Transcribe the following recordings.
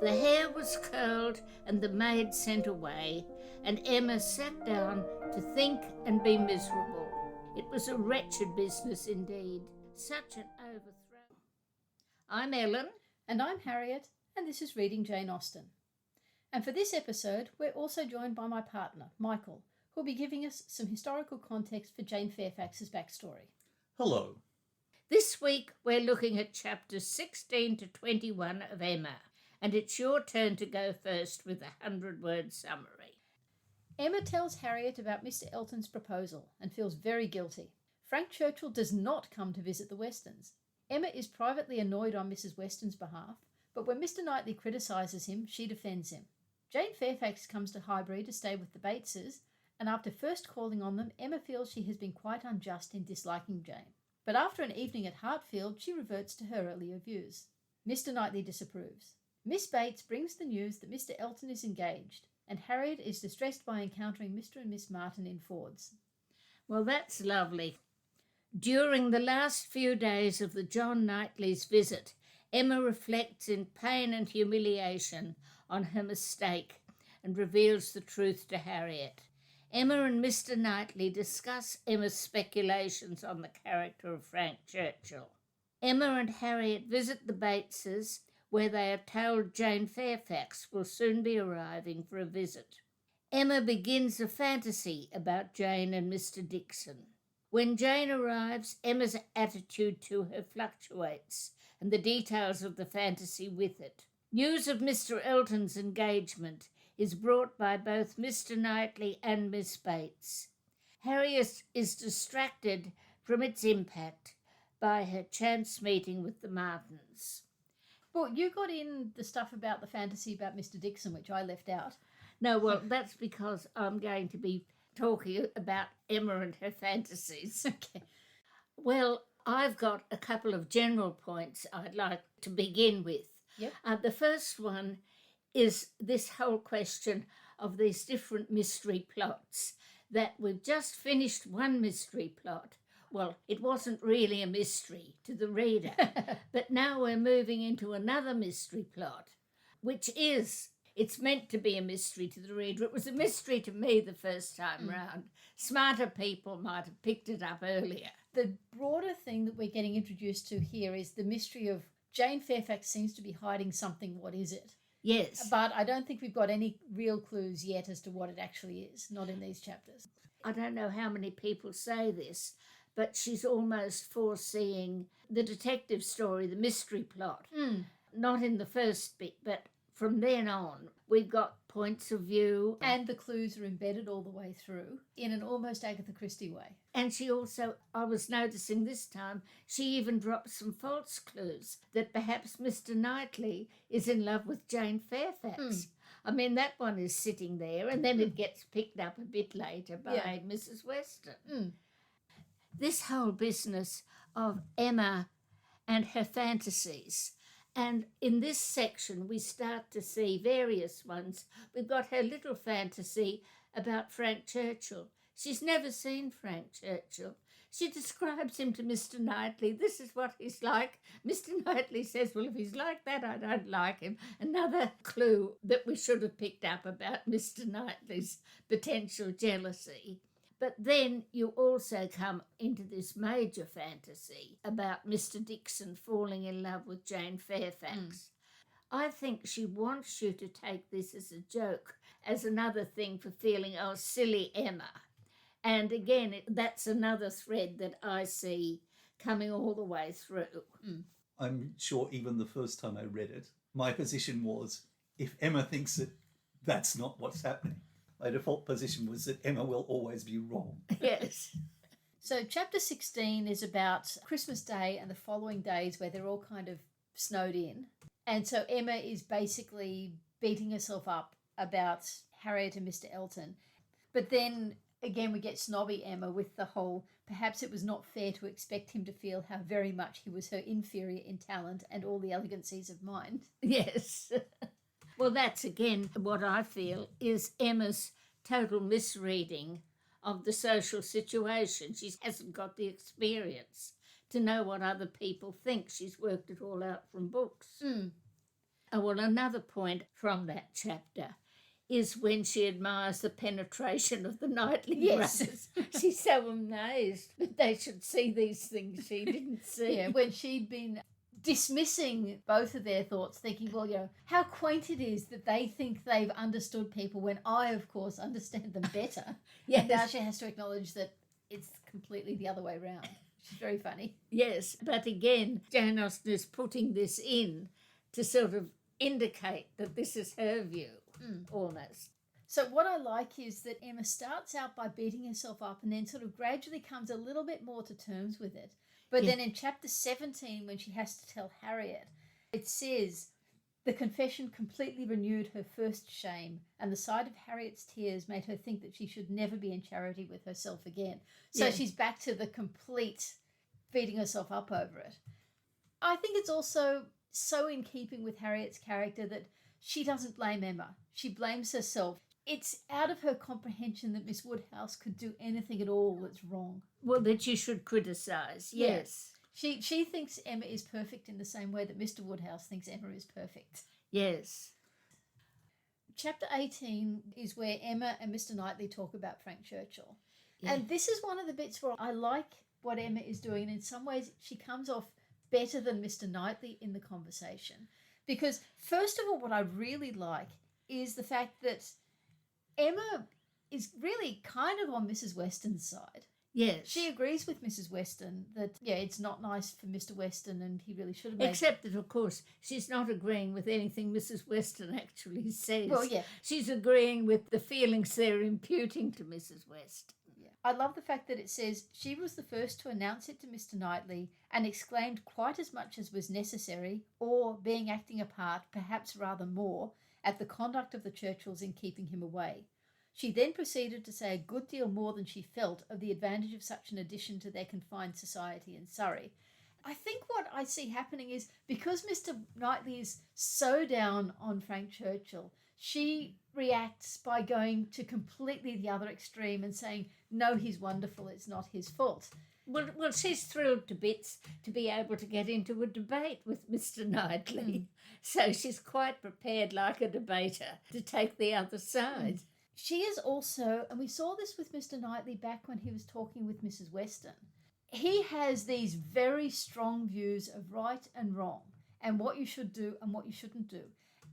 The hair was curled and the maid sent away, and Emma sat down to think and be miserable. It was a wretched business indeed, such an overthrow. I'm Ellen. And I'm Harriet, and this is Reading Jane Austen. And for this episode, we're also joined by my partner, Michael, who'll be giving us some historical context for Jane Fairfax's backstory. Hello. This week we're looking at chapters 16 to 21 of Emma, and it's your turn to go first with a 100-word summary. Emma tells Harriet about Mr Elton's proposal and feels very guilty. Frank Churchill does not come to visit the Westons. Emma is privately annoyed on Mrs Weston's behalf, but when Mr Knightley criticises him, she defends him. Jane Fairfax comes to Highbury to stay with the Bateses, and after first calling on them, Emma feels she has been quite unjust in disliking Jane. But after an evening at Hartfield, she reverts to her earlier views. Mr Knightley disapproves. Miss Bates brings the news that Mr Elton is engaged, and Harriet is distressed by encountering Mr and Miss Martin in Ford's. Well, that's lovely. During the last few days of the John Knightley's visit, Emma reflects in pain and humiliation on her mistake and reveals the truth to Harriet. Emma and Mr Knightley discuss Emma's speculations on the character of Frank Churchill. Emma and Harriet visit the Bateses, where they are told Jane Fairfax will soon be arriving for a visit. Emma begins a fantasy about Jane and Mr Dixon. When Jane arrives, Emma's attitude to her fluctuates, and the details of the fantasy with it. News of Mr Elton's engagement is brought by both Mr Knightley and Miss Bates. Harriet is distracted from its impact by her chance meeting with the Martins. Well, you got in the stuff about the fantasy about Mr Dixon, which I left out. No, well, that's because I'm going to be talking about Emma and her fantasies. Okay. Well, I've got a couple of general points I'd like to begin with. Yep. The first one is this whole question of these different mystery plots, that we've just finished one mystery plot. Well, it wasn't really a mystery to the reader, but now we're moving into another mystery plot, which it's meant to be a mystery to the reader. It was a mystery to me the first time round. Smarter people might have picked it up earlier. The broader thing that we're getting introduced to here is the mystery of Jane Fairfax seems to be hiding something. What is it? Yes. But I don't think we've got any real clues yet as to what it actually is, not in these chapters. I don't know how many people say this, but she's almost foreseeing the detective story, the mystery plot. Not in the first bit, but from then on, we've got points of view. And the clues are embedded all the way through in an almost Agatha Christie way. And she also, I was noticing this time, she even dropped some false clues that perhaps Mr Knightley is in love with Jane Fairfax. I mean, that one is sitting there, and then it gets picked up a bit later by Mrs Weston. This whole business of Emma and her fantasies. And in this section, we start to see various ones. We've got her little fantasy about Frank Churchill. She's never seen Frank Churchill. She describes him to Mr Knightley. This is what he's like. Mr Knightley says, well, if he's like that, I don't like him. Another clue that we should have picked up about Mr Knightley's potential jealousy. But then you also come into this major fantasy about Mr Dixon falling in love with Jane Fairfax. I think she wants you to take this as a joke, as another thing for feeling, oh, silly Emma. And again, that's another thread that I see coming all the way through. I'm sure even the first time I read it, my position was, if Emma thinks that that's not what's happening, my default position was that Emma will always be wrong. Yes. So chapter 16 is about Christmas Day and the following days where they're all kind of snowed in. And so Emma is basically beating herself up about Harriet and Mr Elton. But then again, we get snobby Emma with the whole, perhaps it was not fair to expect him to feel how very much he was her inferior in talent and all the elegancies of mind. Yes. Well, that's again what I feel is Emma's total misreading of the social situation. She hasn't got the experience to know what other people think. She's worked it all out from books. Oh, well, another point from that chapter is when she admires the penetration of the Knightley Yes. brothers. She's so amazed that they should see these things she didn't see. Yeah, when she'd been dismissing both of their thoughts, thinking, well, how quaint it is that they think they've understood people when I, of course, understand them better. Yes. And now she has to acknowledge that it's completely the other way around. She's very funny. Yes, but again, Jane Austen is putting this in to sort of indicate that this is her view, almost. So what I like is that Emma starts out by beating herself up and then sort of gradually comes a little bit more to terms with it. But then in chapter 17, when she has to tell Harriet, it says, the confession completely renewed her first shame, and the sight of Harriet's tears made her think that she should never be in charity with herself again. So she's back to the complete beating herself up over it. I think it's also so in keeping with Harriet's character that she doesn't blame Emma. She blames herself. It's out of her comprehension that Miss Woodhouse could do anything at all that's wrong. Well, that you should criticise, yes. She thinks Emma is perfect in the same way that Mr Woodhouse thinks Emma is perfect. Yes. Chapter 18 is where Emma and Mr Knightley talk about Frank Churchill. Yeah. And this is one of the bits where I like what Emma is doing, and in some ways she comes off better than Mr Knightley in the conversation. Because first of all, what I really like is the fact that Emma is really kind of on Mrs Weston's side. Yes. She agrees with Mrs Weston that, it's not nice for Mr Weston and he really should have made... Except that, of course, she's not agreeing with anything Mrs Weston actually says. Well, yeah. She's agreeing with the feelings they're imputing to Mrs Weston. Yeah. I love the fact that it says, she was the first to announce it to Mr Knightley and exclaimed quite as much as was necessary, or being acting a part, perhaps rather more, at the conduct of the Churchills in keeping him away. She then proceeded to say a good deal more than she felt of the advantage of such an addition to their confined society in Surrey. I think what I see happening is, because Mr Knightley is so down on Frank Churchill, she reacts by going to completely the other extreme and saying, no, he's wonderful, it's not his fault. Well, she's thrilled to bits to be able to get into a debate with Mr Knightley. So she's quite prepared, like a debater, to take the other side. She is also, and we saw this with Mr Knightley back when he was talking with Mrs Weston, he has these very strong views of right and wrong and what you should do and what you shouldn't do.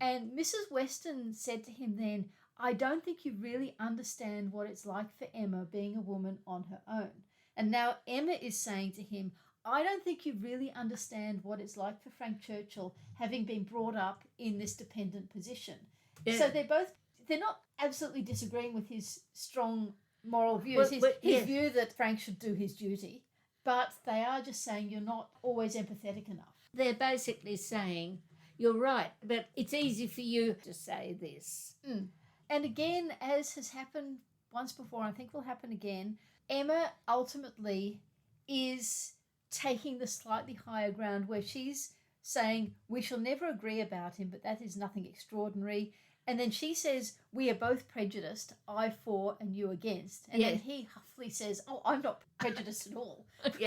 And Mrs Weston said to him then, I don't think you really understand what it's like for Emma being a woman on her own. And now Emma is saying to him, I don't think you really understand what it's like for Frank Churchill having been brought up in this dependent position. Yeah. So they're not absolutely disagreeing with his strong moral views, his view that Frank should do his duty, but they are just saying you're not always empathetic enough. They're basically saying, you're right, but it's easy for you to say this. And again, as has happened once before, I think will happen again, Emma ultimately is taking the slightly higher ground where she's saying, we shall never agree about him, but that is nothing extraordinary. And then she says, we are both prejudiced, I for and you against. And then he huffily says, oh, I'm not prejudiced at all. He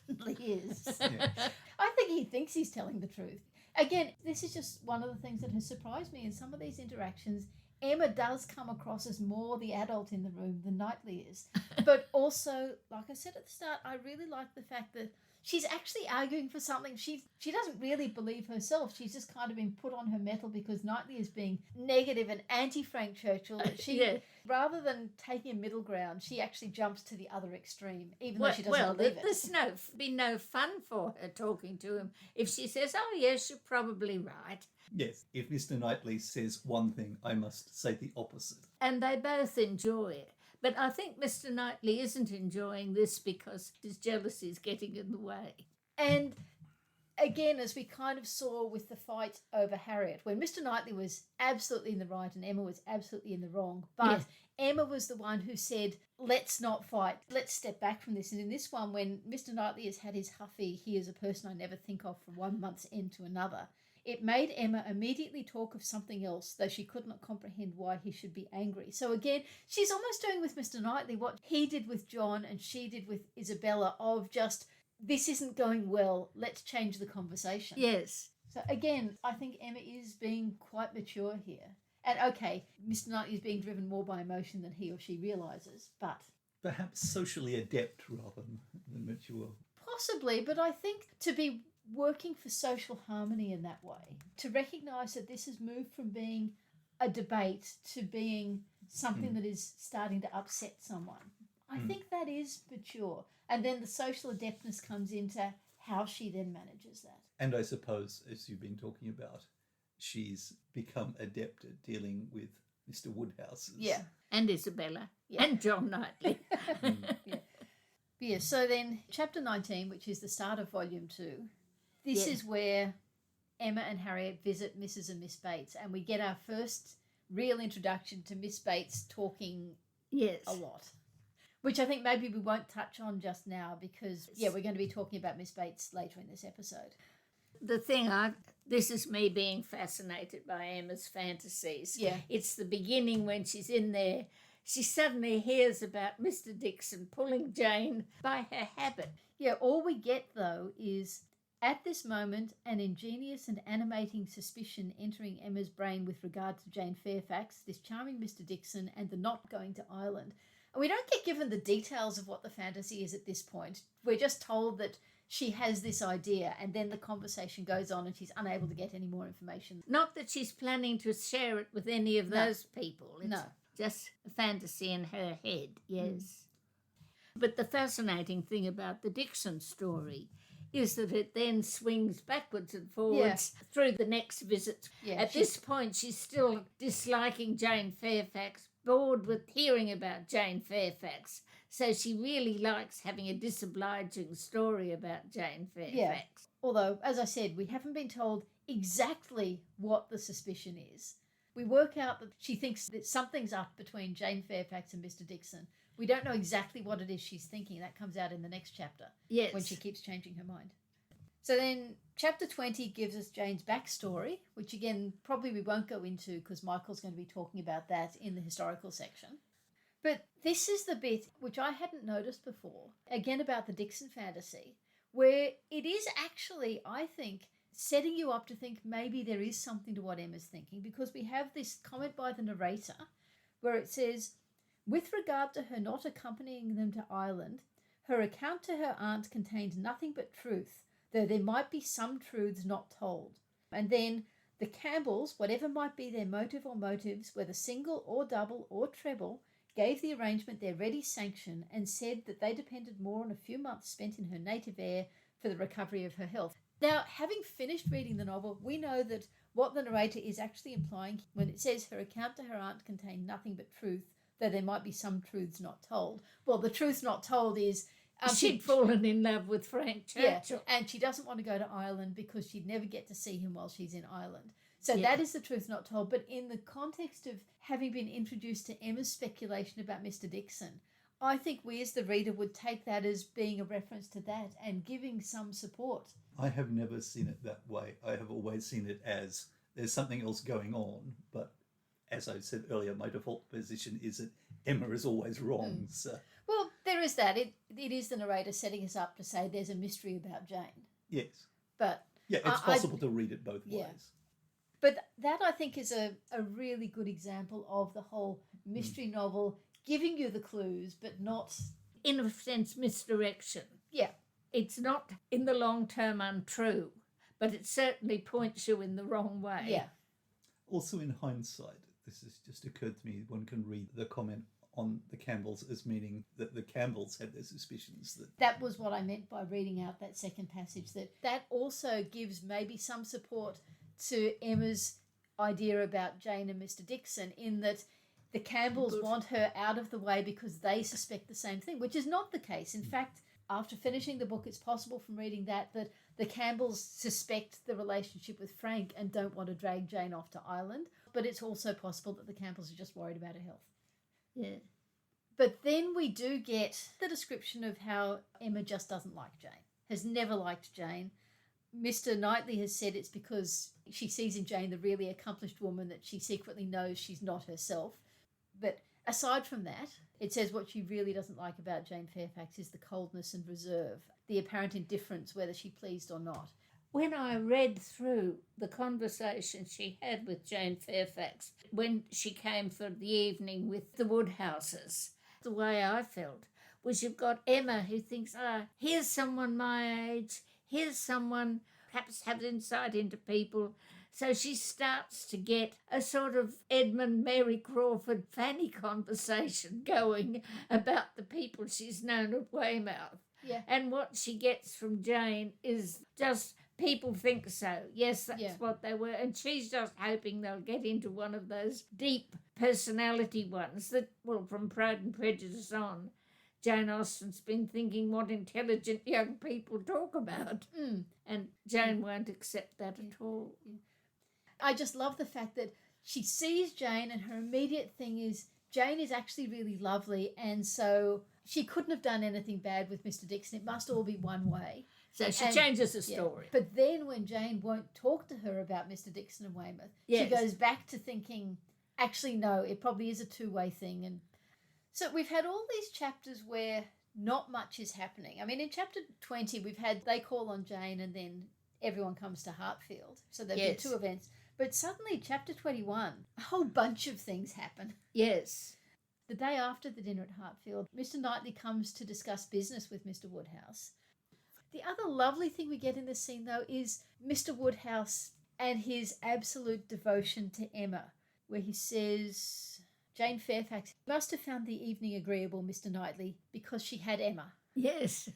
patently is. I think he thinks he's telling the truth. Again, this is just one of the things that has surprised me in some of these interactions. Emma does come across as more the adult in the room than Knightley is. But also, like I said at the start, I really like the fact that she's actually arguing for something she doesn't really believe herself. She's just kind of been put on her mettle because Knightley is being negative and anti-Frank Churchill. Rather than taking a middle ground, she actually jumps to the other extreme, even though she doesn't believe it. There's be no fun for her talking to him if she says, oh, yes, you're probably right. Yes, if Mr Knightley says one thing, I must say the opposite. And they both enjoy it. But I think Mr Knightley isn't enjoying this because his jealousy is getting in the way. And again, as we kind of saw with the fight over Harriet, when Mr Knightley was absolutely in the right and Emma was absolutely in the wrong, but Emma was the one who said, let's not fight, let's step back from this. And in this one, when Mr Knightley has had his huffy, he is a person I never think of from 1 month's end to another, it made Emma immediately talk of something else, though she could not comprehend why he should be angry. So again, she's almost doing with Mr Knightley what he did with John and she did with Isabella, of just, this isn't going well, let's change the conversation. Yes. So again, I think Emma is being quite mature here. And okay, Mr Knightley is being driven more by emotion than he or she realises, but... Perhaps socially adept rather than mature. Possibly, but I think to be working for social harmony in that way, to recognise that this has moved from being a debate to being something that is starting to upset someone, I think that is mature. And then the social adeptness comes into how she then manages that. And I suppose, as you've been talking about, she's become adept at dealing with Mr Woodhouse's. Yeah. And Isabella. Yeah. And John Knightley. Yeah, so then chapter 19, which is the start of volume 2, this is where Emma and Harriet visit Mrs and Miss Bates, and we get our first real introduction to Miss Bates talking a lot, which I think maybe we won't touch on just now because, we're going to be talking about Miss Bates later in this episode. The thing this is me being fascinated by Emma's fantasies. Yeah. It's the beginning when she's in there. She suddenly hears about Mr Dixon pulling Jane by her habit. Yeah, all we get, though, is at this moment an ingenious and animating suspicion entering Emma's brain with regard to Jane Fairfax, this charming Mr Dixon, and the not going to Ireland. And we don't get given the details of what the fantasy is at this point. We're just told that she has this idea, and then the conversation goes on and she's unable to get any more information. Not that she's planning to share it with any of those people. It's just a fantasy in her head, yes. But the fascinating thing about the Dixon story is that it then swings backwards and forwards through the next visit. Yeah, At this point, she's still disliking Jane Fairfax, bored with hearing about Jane Fairfax. So she really likes having a disobliging story about Jane Fairfax. Yeah. Although, as I said, we haven't been told exactly what the suspicion is. We work out that she thinks that something's up between Jane Fairfax and Mr Dixon. We don't know exactly what it is she's thinking. That comes out in the next chapter. Yes. When she keeps changing her mind. So then chapter 20 gives us Jane's backstory, which again, probably we won't go into because Michael's going to be talking about that in the historical section. But this is the bit which I hadn't noticed before, again about the Dixon fantasy, where it is actually, I think, setting you up to think maybe there is something to what Emma's thinking, because we have this comment by the narrator where it says, with regard to her not accompanying them to Ireland, her account to her aunt contained nothing but truth, though there might be some truths not told. And then the Campbells, whatever might be their motive or motives, whether single or double or treble, gave the arrangement their ready sanction and said that they depended more on a few months spent in her native air for the recovery of her health. Now, having finished reading the novel, we know that what the narrator is actually implying when it says her account to her aunt contained nothing but truth, though there might be some truths not told. Well, the truth not told is... she'd fallen in love with Frank Churchill. Yeah, and she doesn't want to go to Ireland because she'd never get to see him while she's in Ireland. So that is the truth not told. But in the context of having been introduced to Emma's speculation about Mr Dixon, I think we as the reader would take that as being a reference to that and giving some support. I have never seen it that way. I have always seen it as there's something else going on, but as I said earlier, my default position is that Emma is always wrong. So. Well, there is that. It is the narrator setting us up to say there's a mystery about Jane. Yes. But yeah, it's possible to read it both ways. But that, I think, is a really good example of the whole mystery novel giving you the clues, but not... in a sense, misdirection. Yeah. It's not in the long term untrue, but it certainly points you in the wrong way. Yeah. Also, in hindsight, this has just occurred to me, one can read the comment on the Campbells as meaning that the Campbells had their suspicions. That was what I meant by reading out that second passage, that also gives maybe some support to Emma's idea about Jane and Mr Dixon, in that the Campbells want her out of the way because they suspect the same thing, which is not the case. In fact, after finishing the book, it's possible from reading that the Campbells suspect the relationship with Frank and don't want to drag Jane off to Ireland, but it's also possible that the Campbells are just worried about her health. Yeah. But then we do get the description of how Emma just doesn't like Jane, has never liked Jane. Mr Knightley has said it's because she sees in Jane the really accomplished woman that she secretly knows she's not herself. But aside from that, it says what she really doesn't like about Jane Fairfax is the coldness and reserve, the apparent indifference whether she pleased or not. When I read through the conversation she had with Jane Fairfax when she came for the evening with the Woodhouses, the way I felt was you've got Emma who thinks, here's someone my age, here's someone perhaps has insight into people. So she starts to get a sort of Edmund Mary Crawford Fanny conversation going about the people she's known at Weymouth. Yeah. And what she gets from Jane is just people think so. Yes, that's what they were. And she's just hoping they'll get into one of those deep personality ones that, well, from Pride and Prejudice on, Jane Austen's been thinking what intelligent young people talk about. And Jane won't accept that at all. I just love the fact that she sees Jane and her immediate thing is Jane is actually really lovely, and so she couldn't have done anything bad with Mr Dixon. It must all be one way. So she changes the story. But then when Jane won't talk to her about Mr Dixon and Weymouth, she goes back to thinking, actually, no, it probably is a two-way thing. And so we've had all these chapters where not much is happening. I mean, in chapter 20, we've had they call on Jane and then everyone comes to Hartfield. So there've been two events. But suddenly, chapter 21, a whole bunch of things happen. Yes. The day after the dinner at Hartfield, Mr Knightley comes to discuss business with Mr Woodhouse. The other lovely thing we get in this scene, though, is Mr Woodhouse and his absolute devotion to Emma, where he says, Jane Fairfax must have found the evening agreeable, Mr Knightley, because she had Emma. Yes.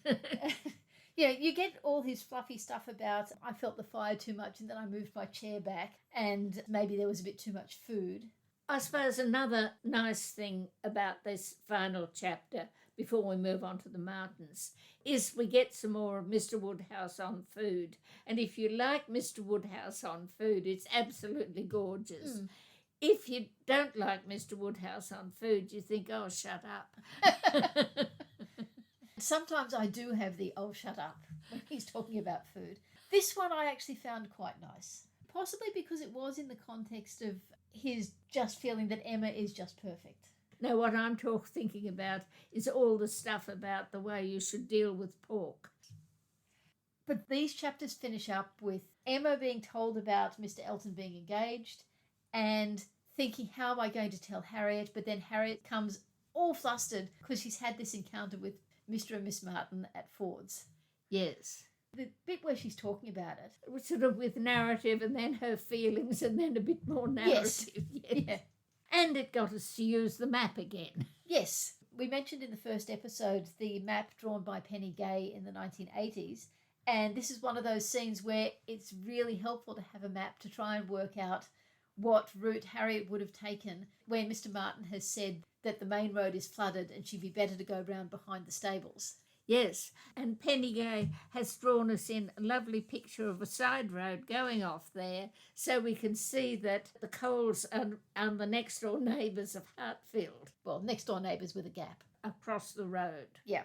Yeah, you get all his fluffy stuff about I felt the fire too much and then I moved my chair back and maybe there was a bit too much food. I suppose another nice thing about this final chapter before we move on to the mountains is we get some more of Mr Woodhouse on food. And if you like Mr Woodhouse on food, it's absolutely gorgeous. If you don't like Mr Woodhouse on food, you think, oh, shut up. Sometimes I do have the oh shut up when he's talking about food. This one I actually found quite nice, possibly because it was in the context of his just feeling that Emma is just perfect. Now what I'm thinking about is all the stuff about the way you should deal with pork. But these chapters finish up with Emma being told about Mr Elton being engaged and thinking, how am I going to tell Harriet? But then Harriet comes all flustered because she's had this encounter with Mr and Miss Martin at Ford's. Yes. The bit where she's talking about it. It was sort of with narrative and then her feelings and then a bit more narrative. Yes. Yeah. And it got us to use the map again. Yes. We mentioned in the first episode the map drawn by Penny Gay in the 1980s. And this is one of those scenes where it's really helpful to have a map to try and work out what route Harriet would have taken when Mr Martin has said that the main road is flooded and she'd be better to go round behind the stables. Yes, and Penny Gay has drawn us in a lovely picture of a side road going off there so we can see that the Coles are the next door neighbours of Hartfield. Well, next door neighbours with a gap. Across the road. Yeah.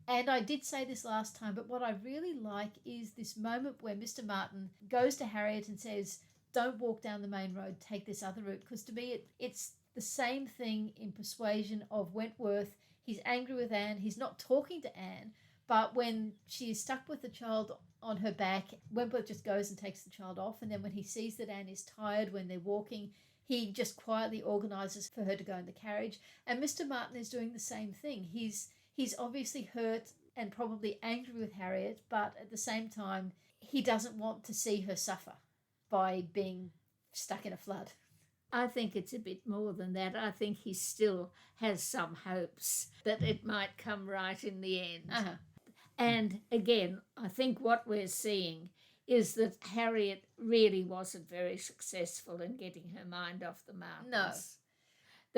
And I did say this last time, but what I really like is this moment where Mr Martin goes to Harriet and says, don't walk down the main road, take this other route. Because to me, it's the same thing in Persuasion of Wentworth. He's angry with Anne. He's not talking to Anne. But when she is stuck with the child on her back, Wentworth just goes and takes the child off. And then when he sees that Anne is tired when they're walking, he just quietly organises for her to go in the carriage. And Mr Martin is doing the same thing. He's obviously hurt and probably angry with Harriet, but at the same time, he doesn't want to see her suffer by being stuck in a flood. I think it's a bit more than that. I think he still has some hopes that it might come right in the end. Uh-huh. And again, I think what we're seeing is that Harriet really wasn't very successful in getting her mind off the mountains. No.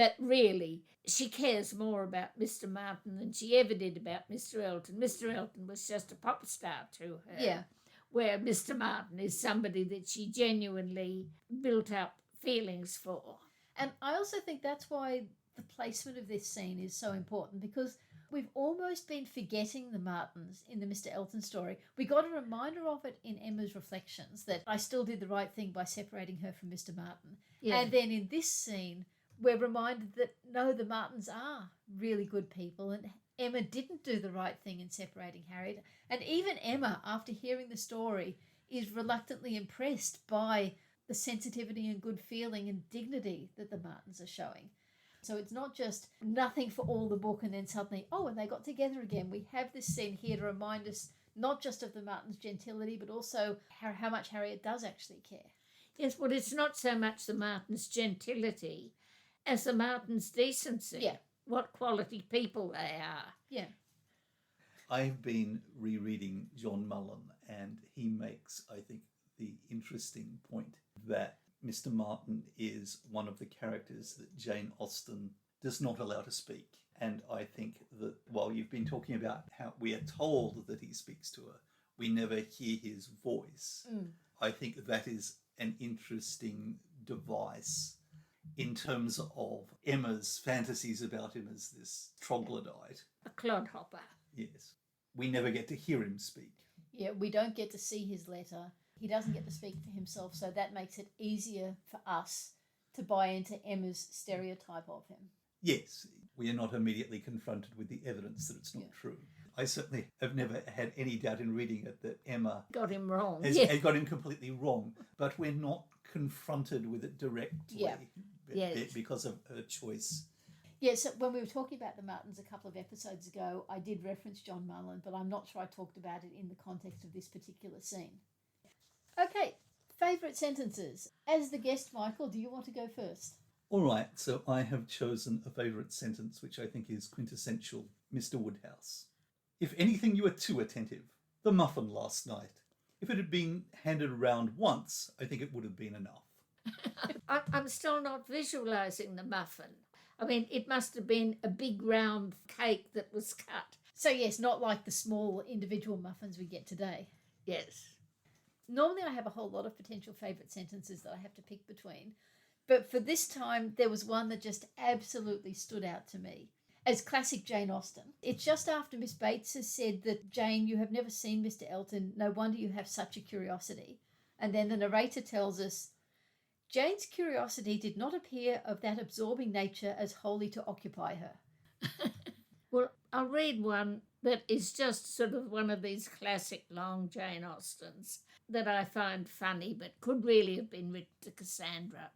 That really, she cares more about Mr. Martin than she ever did about Mr. Elton. Mr. Elton was just a pop star to her. Yeah. Where Mr. Martin is somebody that she genuinely built up feelings for. And I also think that's why the placement of this scene is so important, because we've almost been forgetting the Martins in the Mr. Elton story. We got a reminder of it in Emma's reflections, that I still did the right thing by separating her from Mr. Martin. Yeah. And then in this scene, we're reminded that, no, the Martins are really good people, and Emma didn't do the right thing in separating Harriet. And even Emma, after hearing the story, is reluctantly impressed by the sensitivity and good feeling and dignity that the Martins are showing. So it's not just nothing for all the book and then suddenly, oh, and they got together again. We have this scene here to remind us not just of the Martins' gentility, but also how much Harriet does actually care. Yes, well, it's not so much the Martins' gentility as the Martins' decency. Yeah. What quality people they are. Yeah. I've been rereading John Mullen, and he makes, I think, the interesting point that Mr. Martin is one of the characters that Jane Austen does not allow to speak. And I think that while you've been talking about how we are told that he speaks to her, we never hear his voice. I think that is an interesting device in terms of Emma's fantasies about him as this troglodyte. A clodhopper. Yes. We never get to hear him speak. Yeah, we don't get to see his letter. He doesn't get to speak for himself, so that makes it easier for us to buy into Emma's stereotype of him. Yes, we are not immediately confronted with the evidence that it's not true. I certainly have never had any doubt in reading it that Emma got him wrong. has got him completely wrong, but we're not confronted with it directly because of her choice. Yeah, so when we were talking about the Martins a couple of episodes ago, I did reference John Mullen, but I'm not sure I talked about it in the context of this particular scene. Okay, favourite sentences. As the guest, Michael, do you want to go first? All right, so I have chosen a favourite sentence which I think is quintessential Mr. Woodhouse. If anything, you were too attentive. The muffin last night. If it had been handed around once, I think it would have been enough. I'm still not visualising the muffin. I mean, it must have been a big round cake that was cut. So yes, not like the small individual muffins we get today. Yes. Normally I have a whole lot of potential favourite sentences that I have to pick between. But for this time, there was one that just absolutely stood out to me as classic Jane Austen. It's just after Miss Bates has said that, Jane, you have never seen Mr. Elton. No wonder you have such a curiosity. And then the narrator tells us, Jane's curiosity did not appear of that absorbing nature as wholly to occupy her. Well, I'll read one that is just sort of one of these classic long Jane Austens that I find funny but could really have been written to Cassandra.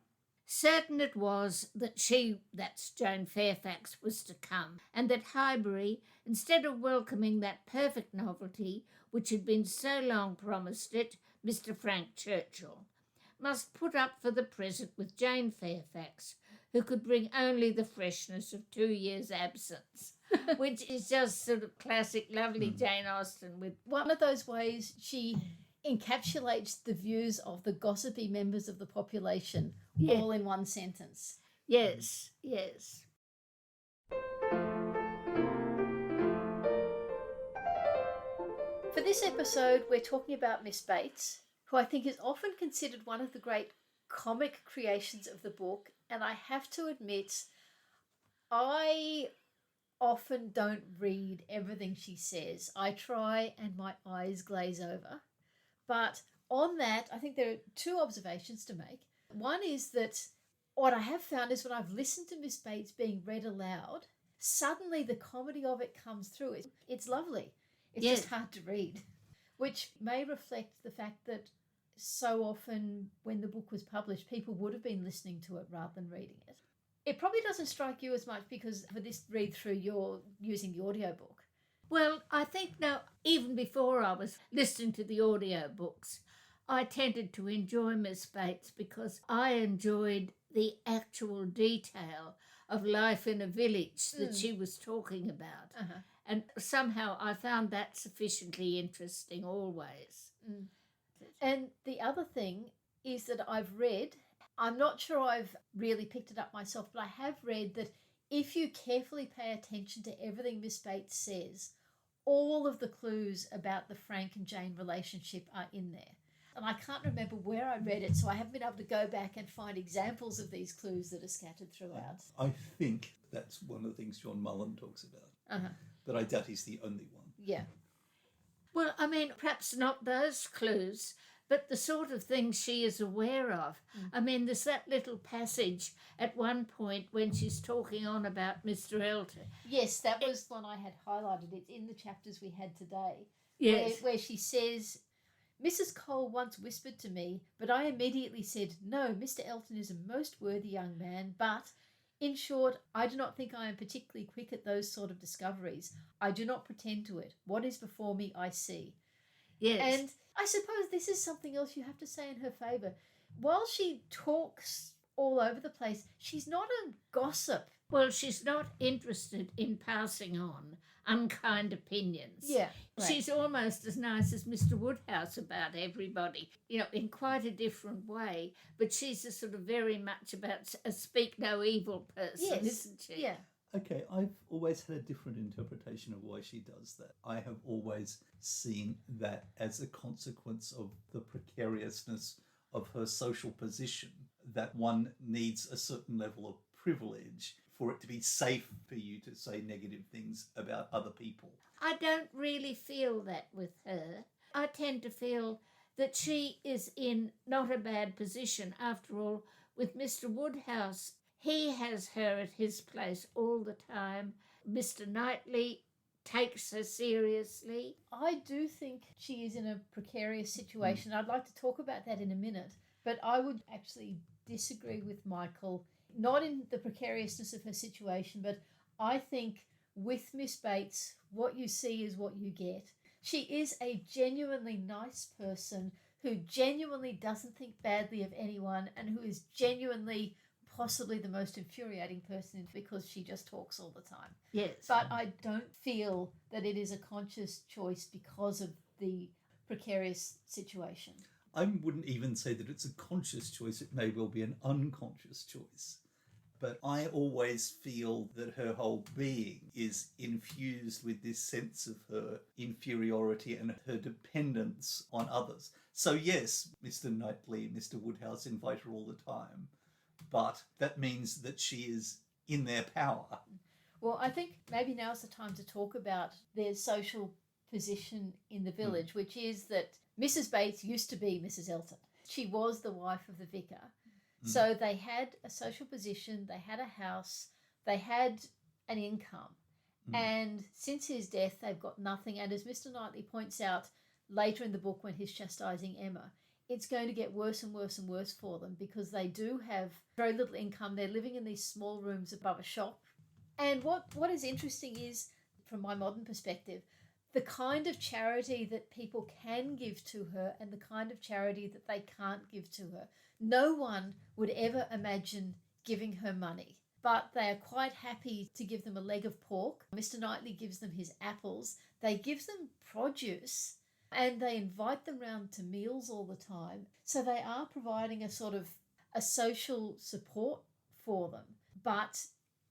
Certain it was that she, that's Joan Fairfax, was to come, and that Highbury, instead of welcoming that perfect novelty which had been so long promised it, Mr. Frank Churchill, must put up for the present with Jane Fairfax, who could bring only the freshness of 2 years' absence, which is just sort of classic, lovely Jane Austen. With one of those ways she encapsulates the views of the gossipy members of the population all in one sentence. Yes, yes. For this episode, we're talking about Miss Bates, who I think is often considered one of the great comic creations of the book. And I have to admit, I often don't read everything she says. I try and my eyes glaze over. But on that, I think there are two observations to make. One is that what I have found is when I've listened to Miss Bates being read aloud, suddenly the comedy of it comes through. It's lovely. It's just hard to read, which may reflect the fact that so often when the book was published, people would have been listening to it rather than reading it. It probably doesn't strike you as much because for this read through you're using the audiobook. Well, I think now, even before I was listening to the audiobooks, I tended to enjoy Miss Bates because I enjoyed the actual detail of life in a village that she was talking about. Uh-huh. And somehow I found that sufficiently interesting always. And the other thing is that I've read, I'm not sure I've really picked it up myself, but I have read that if you carefully pay attention to everything Miss Bates says, all of the clues about the Frank and Jane relationship are in there. And I can't remember where I read it, so I haven't been able to go back and find examples of these clues that are scattered throughout. I think that's one of the things John Mullen talks about. But I doubt he's the only one. Yeah. Well, I mean, perhaps not those clues, but the sort of things she is aware of. I mean, there's that little passage at one point when she's talking on about Mr. Elton. Yes, that was one I had highlighted. It's in the chapters we had today. Yes. Where she says, Mrs. Cole once whispered to me, but I immediately said, no, Mr. Elton is a most worthy young man, but, in short, I do not think I am particularly quick at those sort of discoveries. I do not pretend to it. What is before me, I see. Yes. And I suppose this is something else you have to say in her favour. While she talks all over the place, she's not a gossip. Well, she's not interested in passing on unkind opinions. Yeah, right. She's almost as nice as Mr. Woodhouse about everybody, in quite a different way. But she's a sort of very much about a speak no evil person, Yes. isn't she? Yeah. Okay, I've always had a different interpretation of why she does that. I have always seen that as a consequence of the precariousness of her social position, that one needs a certain level of privilege for it to be safe for you to say negative things about other people. I don't really feel that with her. I tend to feel that she is in not a bad position. After all, with Mr. Woodhouse, he has her at his place all the time. Mr. Knightley takes her seriously. I do think she is in a precarious situation. I'd like to talk about that in a minute, but I would actually disagree with Michael, not in the precariousness of her situation, but I think with Miss Bates, what you see is what you get. She is a genuinely nice person who genuinely doesn't think badly of anyone and who is genuinely possibly the most infuriating person because she just talks all the time. Yes. But I don't feel that it is a conscious choice because of the precarious situation. I wouldn't even say that it's a conscious choice. It may well be an unconscious choice. But I always feel that her whole being is infused with this sense of her inferiority and her dependence on others. So yes, Mr. Knightley, Mr. Woodhouse invite her all the time, but that means that she is in their power. Well, I think maybe now's the time to talk about their social position in the village, which is that Mrs. Bates used to be Mrs. Elton. She was the wife of the vicar. So they had a social position, they had a house, they had an income. And since his death, they've got nothing. And as Mr. Knightley points out later in the book when he's chastising Emma, it's going to get worse and worse and worse for them because they do have very little income. They're living in these small rooms above a shop. And what is interesting is, from my modern perspective, the kind of charity that people can give to her and the kind of charity that they can't give to her. No one would ever imagine giving her money, but they are quite happy to give them a leg of pork. Mr. Knightley gives them his apples. They give them produce and they invite them round to meals all the time. So they are providing a sort of a social support for them. But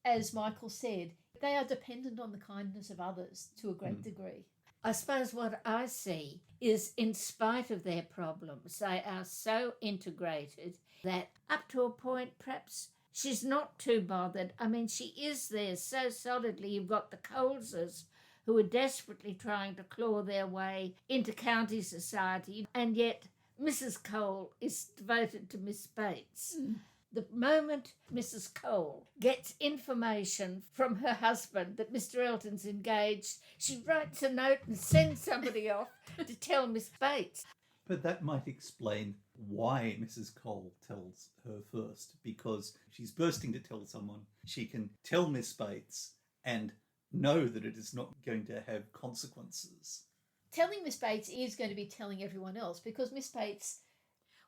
as Michael said, they are dependent on the kindness of others to a great degree. I suppose what I see is, in spite of their problems, they are so integrated that up to a point perhaps she's not too bothered. I mean, she is there so solidly. You've got the Coleses who are desperately trying to claw their way into county society, and yet Mrs. Cole is devoted to Miss Bates. The moment Mrs. Cole gets information from her husband that Mr. Elton's engaged, she writes a note and sends somebody off to tell Miss Bates. But that might explain why Mrs. Cole tells her first, because she's bursting to tell someone. She can tell Miss Bates and know that it is not going to have consequences. Telling Miss Bates is going to be telling everyone else because Miss Bates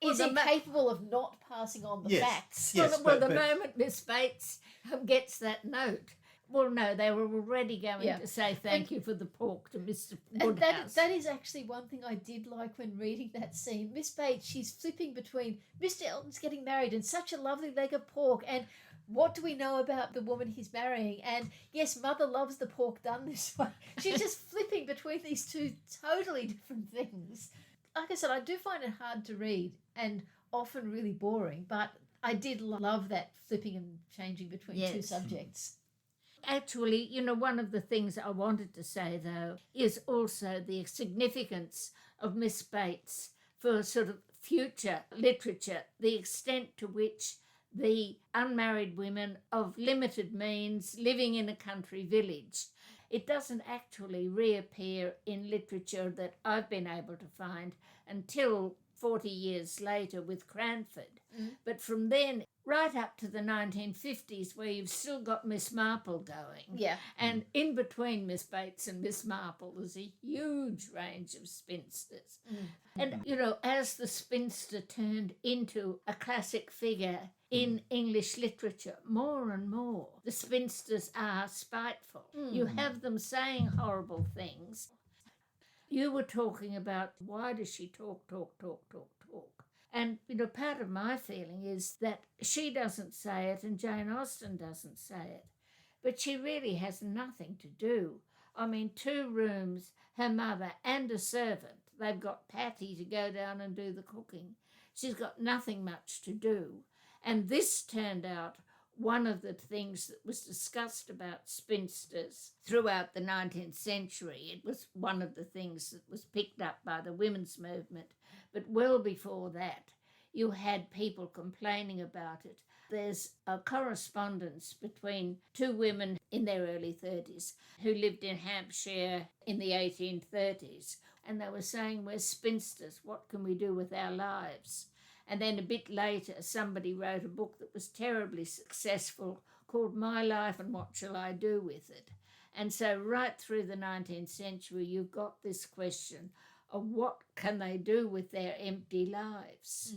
is the incapable of not passing on the facts. Yes, Well, the moment Miss Bates gets that note, well, no, they were already going to say thank you for the pork to Mr. Woodhouse. And that is actually one thing I did like when reading that scene. Miss Bates, she's flipping between Mr. Elton's getting married and such a lovely leg of pork, and what do we know about the woman he's marrying? And yes, Mother loves the pork done this way. She's just flipping between these two totally different things. Like I said, I do find it hard to read and often really boring, but I did love that flipping and changing between two subjects. Actually, one of the things I wanted to say, though, is also the significance of Miss Bates for sort of future literature, the extent to which the unmarried women of limited means living in a country village It doesn't actually reappear in literature that I've been able to find until 40 years later with Cranford. But from then right up to the 1950s, where you've still got Miss Marple going. Yeah. And in between Miss Bates and Miss Marple, there's a huge range of spinsters. And, you know, as the spinster turned into a classic figure in English literature, more and more, the spinsters are spiteful. You have them saying horrible things. You were talking about, why does she talk? And, you know, part of my feeling is that she doesn't say it and Jane Austen doesn't say it. But she really has nothing to do. I mean, 2 rooms, her mother and a servant. They've got Patty to go down and do the cooking. She's got nothing much to do. And this turned out one of the things that was discussed about spinsters throughout the 19th century. It was one of the things that was picked up by the women's movement. But well before that, you had people complaining about it. There's a correspondence between 2 women in their early 30s who lived in Hampshire in the 1830s. And they were saying, we're spinsters, what can we do with our lives? And then a bit later, somebody wrote a book that was terribly successful called My Life and What Shall I Do With It? And so right through the 19th century, you've got this question of what can they do with their empty lives?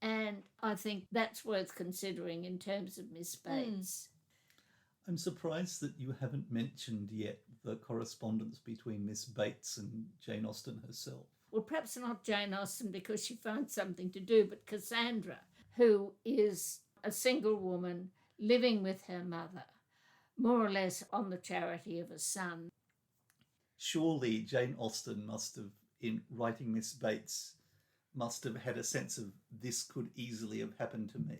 And I think that's worth considering in terms of Miss Bates. I'm surprised that you haven't mentioned yet the correspondence between Miss Bates and Jane Austen herself. Well, perhaps not Jane Austen because she found something to do, but Cassandra, who is a single woman living with her mother, more or less on the charity of a son. Surely Jane Austen must have, in writing Miss Bates, must have had a sense of this could easily have happened to me.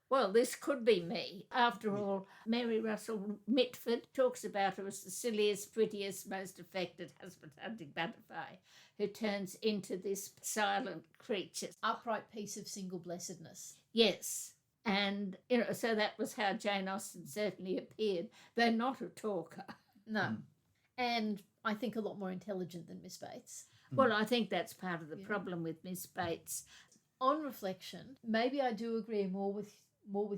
Well, this could be me. After all, Mary Russell Mitford talks about her as the silliest, prettiest, most affected husband-hunting butterfly who turns into this silent creature. Upright piece of single blessedness. Yes. And, you know, so that was how Jane Austen certainly appeared. They're not a talker. No. And I think a lot more intelligent than Miss Bates. Well, I think that's part of the problem with Miss Bates. On reflection, maybe I do agree more with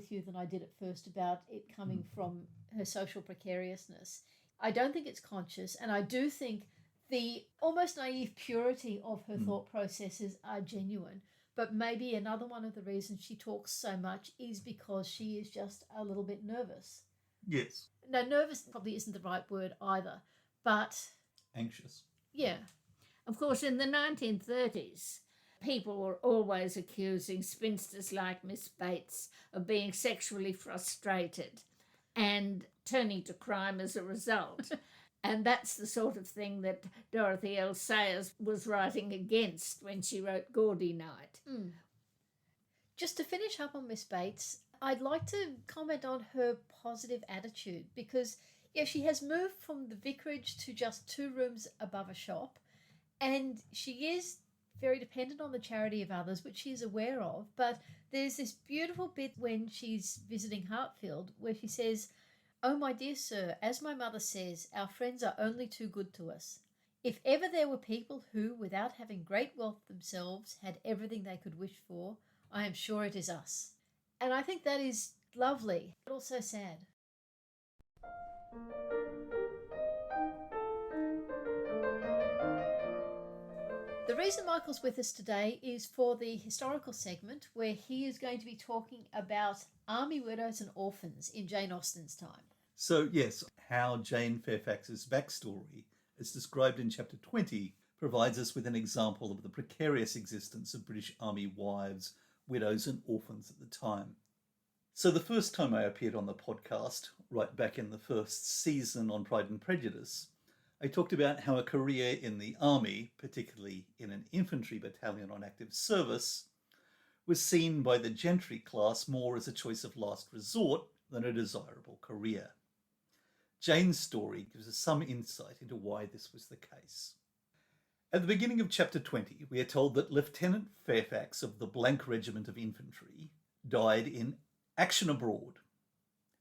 you than I did at first about it coming from her social precariousness. I don't think it's conscious, and I do think the almost naive purity of her thought processes are genuine. But maybe another one of the reasons she talks so much is because she is just a little bit nervous. Yes. No, nervous probably isn't the right word either, but... Anxious. Yeah. Of course, in the 1930s, people were always accusing spinsters like Miss Bates of being sexually frustrated and turning to crime as a result. And that's the sort of thing that Dorothy L. Sayers was writing against when she wrote Gaudy Night. Just to finish up on Miss Bates, I'd like to comment on her positive attitude because, yeah, she has moved from the vicarage to just 2 rooms above a shop, and she is very dependent on the charity of others, which she is aware of. But there's this beautiful bit when she's visiting Hartfield where she says, "Oh, my dear sir, as my mother says, our friends are only too good to us. If ever there were people who, without having great wealth themselves, had everything they could wish for, I am sure it is us." And I think that is lovely, but also sad. The reason Michael's with us today is for the historical segment where he is going to be talking about army widows and orphans in Jane Austen's time. So, yes, how Jane Fairfax's backstory, as described in chapter 20, provides us with an example of the precarious existence of British army wives, widows and orphans at the time. So the first time I appeared on the podcast, right back in the first season on Pride and Prejudice, I talked about how a career in the army, particularly in an infantry battalion on active service, was seen by the gentry class more as a choice of last resort than a desirable career. Jane's story gives us some insight into why this was the case. At the beginning of chapter 20, we are told that Lieutenant Fairfax of the Blank Regiment of Infantry died in action abroad,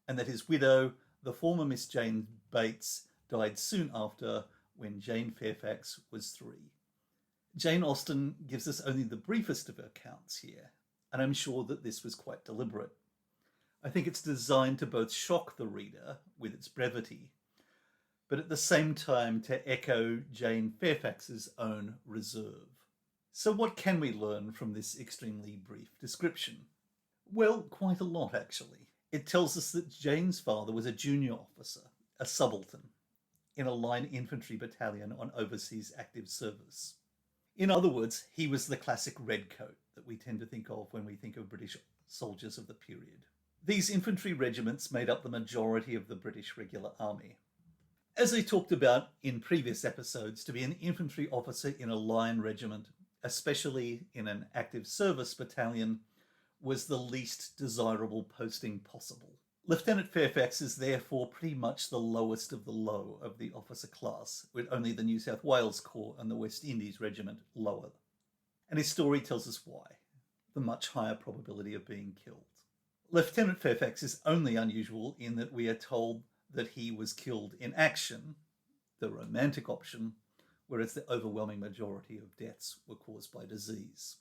and that his widow, the former Miss Jane Bates, died soon after when Jane Fairfax was 3. Jane Austen gives us only the briefest of accounts here, and I'm sure that this was quite deliberate. I think it's designed to both shock the reader with its brevity, but at the same time to echo Jane Fairfax's own reserve. So what can we learn from this extremely brief description? Well, quite a lot, actually. It tells us that Jane's father was a junior officer, a subaltern, in a line infantry battalion on overseas active service. In other words, he was the classic redcoat that we tend to think of when we think of British soldiers of the period. These infantry regiments made up the majority of the British regular army. As I talked about in previous episodes, to be an infantry officer in a line regiment, especially in an active service battalion, was the least desirable posting possible. Lieutenant Fairfax is therefore pretty much the lowest of the low of the officer class, with only the New South Wales Corps and the West Indies Regiment lower. And his story tells us why, the much higher probability of being killed. Lieutenant Fairfax is only unusual in that we are told that he was killed in action, the romantic option, whereas the overwhelming majority of deaths were caused by disease.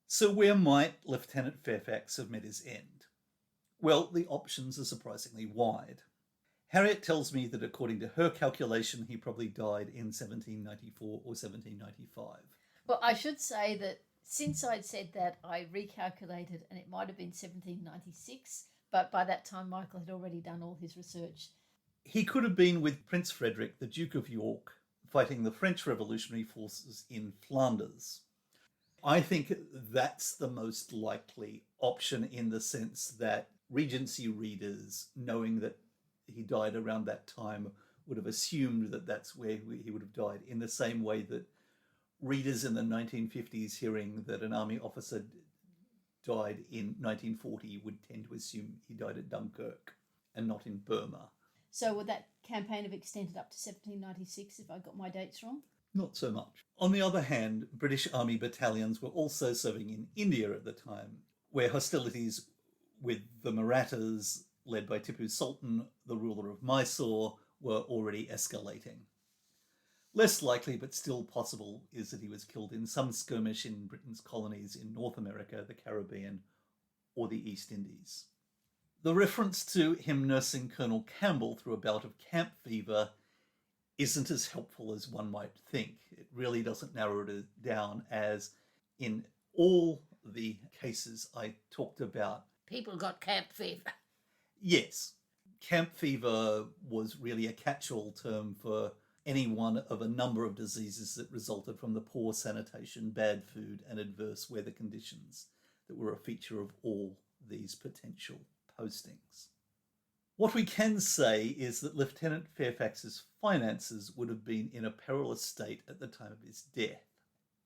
So where might Lieutenant Fairfax have met his end? Well, the options are surprisingly wide. Harriet tells me that according to her calculation, he probably died in 1794 or 1795. Well, I should say that since I'd said that, I recalculated and it might have been 1796, but by that time Michael had already done all his research. He could have been with Prince Frederick, the Duke of York, fighting the French revolutionary forces in Flanders. I think that's the most likely option in the sense that Regency readers, knowing that he died around that time, would have assumed that that's where he would have died, in the same way that readers in the 1950s hearing that an army officer died in 1940 would tend to assume he died at Dunkirk and not in Burma. So would that campaign have extended up to 1796 if I got my dates wrong? Not so much. On the other hand, British Army battalions were also serving in India at the time, where hostilities with the Marathas, led by Tipu Sultan, the ruler of Mysore, were already escalating. Less likely, but still possible, is that he was killed in some skirmish in Britain's colonies in North America, the Caribbean, or the East Indies. The reference to him nursing Colonel Campbell through a bout of camp fever isn't as helpful as one might think. It really doesn't narrow it down, as in all the cases I talked about. People got camp fever. Yes, camp fever was really a catch-all term for any one of a number of diseases that resulted from the poor sanitation, bad food, and adverse weather conditions that were a feature of all these potential postings. What we can say is that Lieutenant Fairfax's finances would have been in a perilous state at the time of his death.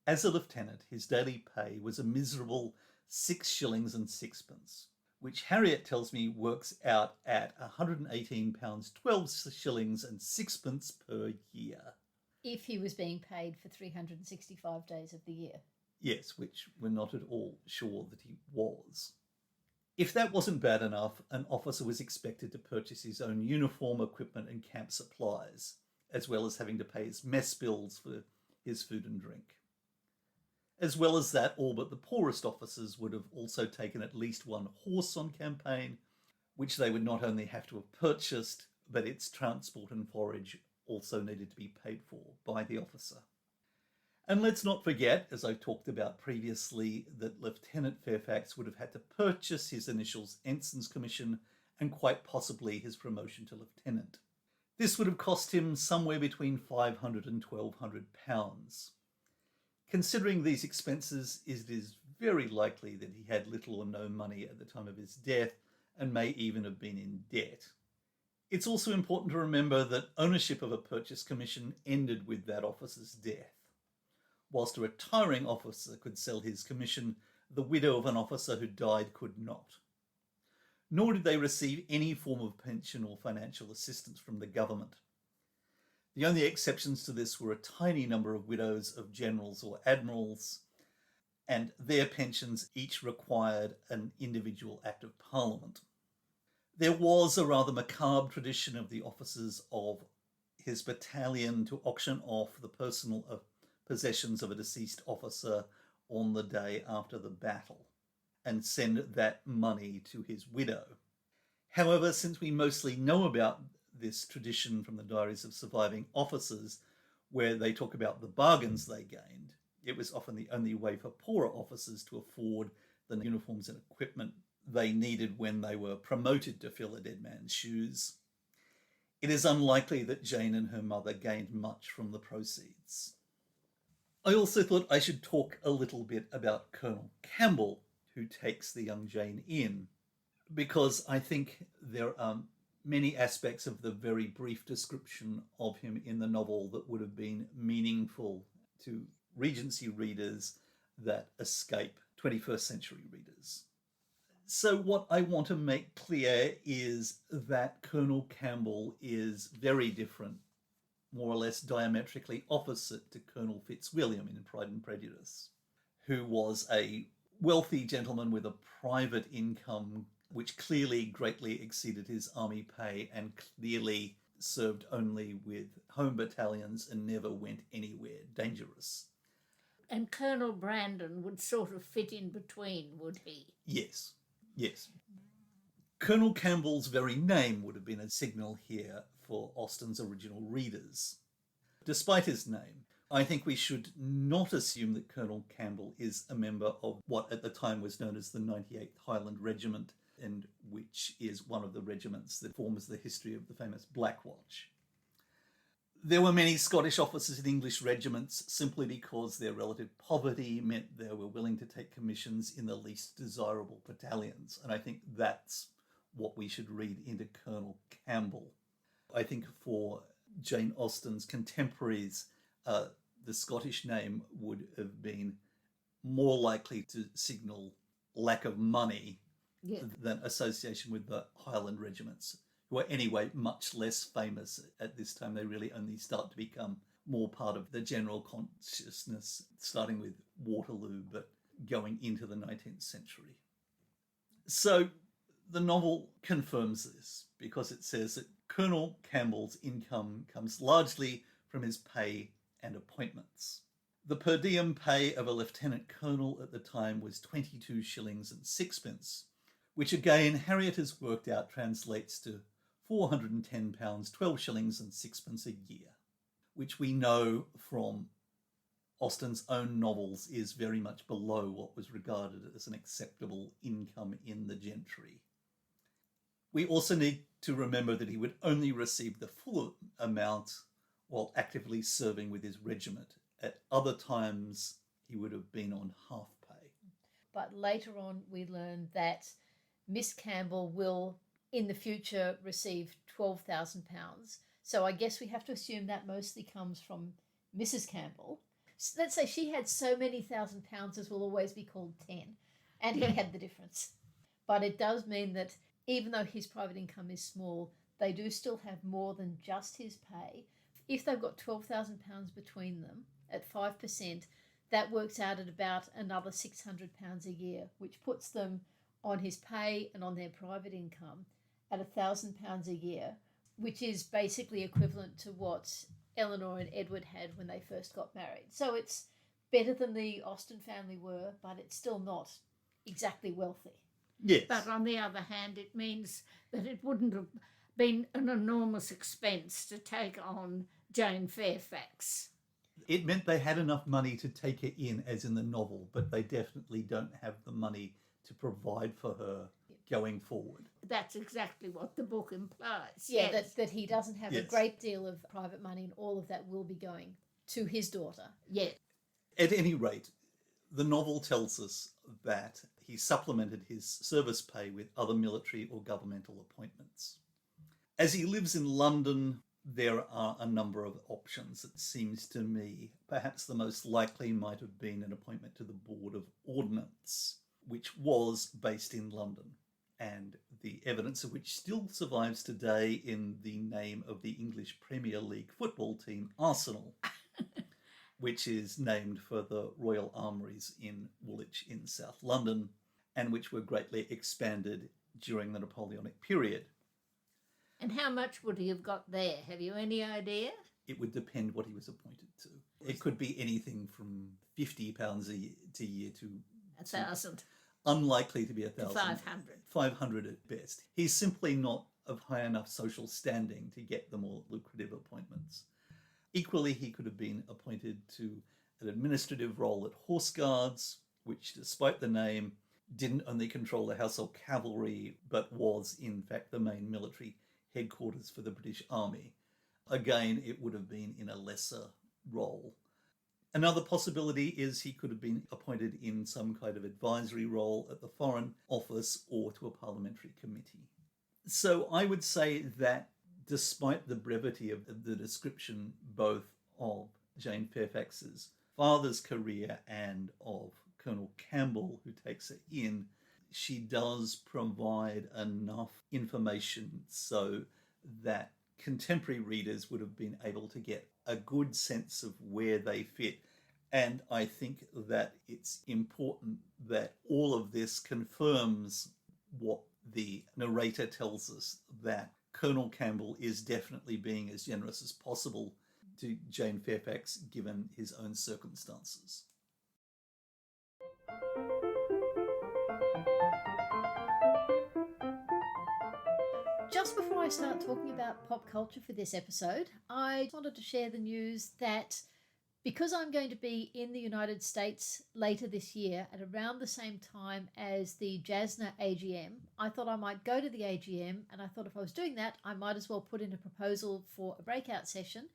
As a lieutenant, his daily pay was a miserable 6 shillings and sixpence, which Harriet tells me works out at £118, 12 shillings and sixpence per year. If he was being paid for 365 days of the year. Yes, which we're not at all sure that he was. If that wasn't bad enough, an officer was expected to purchase his own uniform, equipment and camp supplies, as well as having to pay his mess bills for his food and drink. As well as that, all but the poorest officers would have also taken at least one horse on campaign, which they would not only have to have purchased, but its transport and forage also needed to be paid for by the officer. And let's not forget, as I talked about previously, that Lieutenant Fairfax would have had to purchase his initials ensign's commission and quite possibly his promotion to lieutenant. This would have cost him somewhere between £500 and £1,200. Considering these expenses, it is very likely that he had little or no money at the time of his death and may even have been in debt. It's also important to remember that ownership of a purchase commission ended with that officer's death. Whilst a retiring officer could sell his commission, the widow of an officer who died could not. Nor did they receive any form of pension or financial assistance from the government. The only exceptions to this were a tiny number of widows of generals or admirals, and their pensions each required an individual Act of Parliament. There was a rather macabre tradition of the officers of his battalion to auction off the personal possessions of a deceased officer on the day after the battle and send that money to his widow. However, since we mostly know about this tradition from the diaries of surviving officers, where they talk about the bargains they gained, it was often the only way for poorer officers to afford the uniforms and equipment they needed when they were promoted to fill a dead man's shoes. It is unlikely that Jane and her mother gained much from the proceeds. I also thought I should talk a little bit about Colonel Campbell, who takes the young Jane in, because I think there are many aspects of the very brief description of him in the novel that would have been meaningful to Regency readers that escape 21st century readers. So what I want to make clear is that Colonel Campbell is very different, more or less diametrically opposite to Colonel Fitzwilliam in Pride and Prejudice, who was a wealthy gentleman with a private income which clearly greatly exceeded his army pay and clearly served only with home battalions and never went anywhere dangerous. And Colonel Brandon would sort of fit in between, would he? Yes, yes. Colonel Campbell's very name would have been a signal here for Austen's original readers. Despite his name, I think we should not assume that Colonel Campbell is a member of what at the time was known as the 98th Highland Regiment, and which is one of the regiments that forms the history of the famous Black Watch. There were many Scottish officers in English regiments simply because their relative poverty meant they were willing to take commissions in the least desirable battalions, and I think that's what we should read into Colonel Campbell. I think for Jane Austen's contemporaries, the Scottish name would have been more likely to signal lack of money than association with the Highland regiments, who are anyway much less famous at this time. They really only start to become more part of the general consciousness, starting with Waterloo, but going into the 19th century. So the novel confirms this because it says that Colonel Campbell's income comes largely from his pay and appointments. The per diem pay of a lieutenant colonel at the time was 22 shillings and sixpence, which again Harriet has worked out translates to £410, 12 shillings and sixpence a year, which we know from Austen's own novels is very much below what was regarded as an acceptable income in the gentry. We also need to remember that he would only receive the full amount while actively serving with his regiment. At other times, he would have been on half pay. But later on, we learn that Miss Campbell will, in the future, receive £12,000. So I guess we have to assume that mostly comes from Mrs. Campbell. Let's say she had so many £1,000 as will always be called 10, and he had the difference. But it does mean that even though his private income is small, they do still have more than just his pay. If they've got £12,000 between them at 5%, that works out at about another £600 a year, which puts them on his pay and on their private income at £1,000 a year, which is basically equivalent to what Eleanor and Edward had when they first got married. So it's better than the Austen family were, but it's still not exactly wealthy. Yes. But on the other hand, it means that it wouldn't have been an enormous expense to take on Jane Fairfax. It meant they had enough money to take her in, as in the novel, but they definitely don't have the money to provide for her going forward. That's exactly what the book implies. Yeah, yes. that he doesn't have a great deal of private money, and all of that will be going to his daughter. Yes. At any rate, the novel tells us that he supplemented his service pay with other military or governmental appointments. As he lives in London, there are a number of options. It seems to me perhaps the most likely might have been an appointment to the Board of Ordnance, which was based in London, and the evidence of which still survives today in the name of the English Premier League football team, Arsenal, which is named for the Royal Armouries in Woolwich in South London, and which were greatly expanded during the Napoleonic period. And how much would he have got there? Have you any idea? It would depend what he was appointed to. It could be anything from £50 a year to 1,000. Unlikely to be 1,000. To 500. 500 at best. He's simply not of high enough social standing to get the more lucrative appointments. Equally, he could have been appointed to an administrative role at Horse Guards, which, despite the name, didn't only control the household cavalry, but was, in fact, the main military headquarters for the British Army. Again, it would have been in a lesser role. Another possibility is he could have been appointed in some kind of advisory role at the Foreign Office or to a parliamentary committee. So I would say that despite the brevity of the description both of Jane Fairfax's father's career and of Colonel Campbell, who takes her in, she does provide enough information so that contemporary readers would have been able to get a good sense of where they fit. And I think that it's important that all of this confirms what the narrator tells us, that Colonel Campbell is definitely being as generous as possible to Jane Fairfax given his own circumstances. Just before I start talking about pop culture for this episode, I wanted to share the news that because I'm going to be in the United States later this year at around the same time as the JASNA AGM, I thought I might go to the AGM, and I thought if I was doing that, I might as well put in a proposal for a breakout session,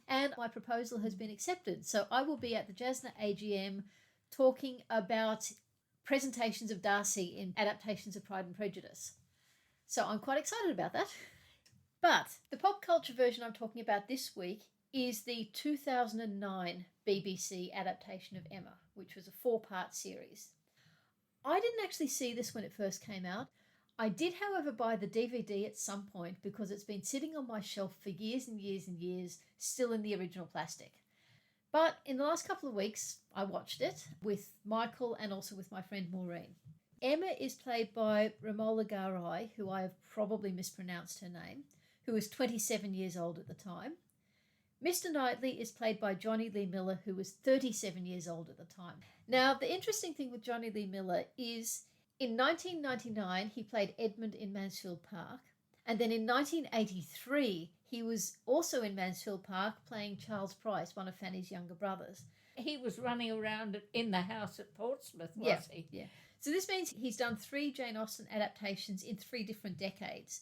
and my proposal has been accepted. So I will be at the JASNA AGM talking about presentations of Darcy in adaptations of Pride and Prejudice. So I'm quite excited about that. But the pop culture version I'm talking about this week is the 2009 BBC adaptation of Emma, which was a 4-part series. I didn't actually see this when it first came out. I did, however, buy the DVD at some point because it's been sitting on my shelf for years and years and years, still in the original plastic. But in the last couple of weeks, I watched it with Michael and also with my friend Maureen. Emma is played by Romola Garai, who I have probably mispronounced her name, who was 27 years old at the time. Mr Knightley is played by Johnny Lee Miller, who was 37 years old at the time. Now, the interesting thing with Johnny Lee Miller is in 1999, he played Edmund in Mansfield Park. And then in 1983, he was also in Mansfield Park playing Charles Price, one of Fanny's younger brothers. He was running around in the house at Portsmouth, was he? Yeah. So this means he's done 3 Jane Austen adaptations in 3 different decades.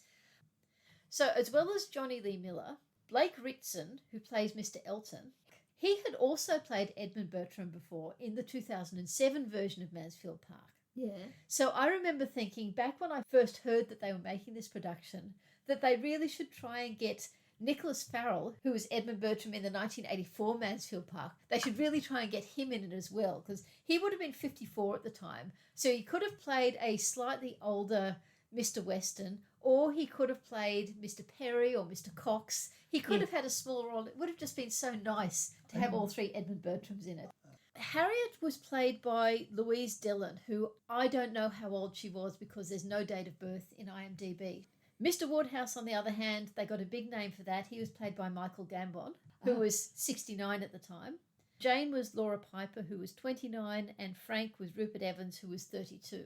So as well as Johnny Lee Miller, Blake Ritson, who plays Mr Elton, he had also played Edmund Bertram before in the 2007 version of Mansfield Park. Yeah. So I remember thinking back when I first heard that they were making this production, that they really should try and get Nicholas Farrell, who was Edmund Bertram in the 1984 Mansfield Park, they should really try and get him in it as well, because he would have been 54 at the time. So he could have played a slightly older Mr Weston, or he could have played Mr Perry or Mr Cox. He could have had a small role. It would have just been so nice to have all 3 Edmund Bertrams in it. Harriet was played by Louise Dillon, who I don't know how old she was because there's no date of birth in IMDb. Mr Woodhouse, on the other hand, they got a big name for that. He was played by Michael Gambon, who was 69 at the time. Jane was Laura Piper, who was 29, and Frank was Rupert Evans, who was 32.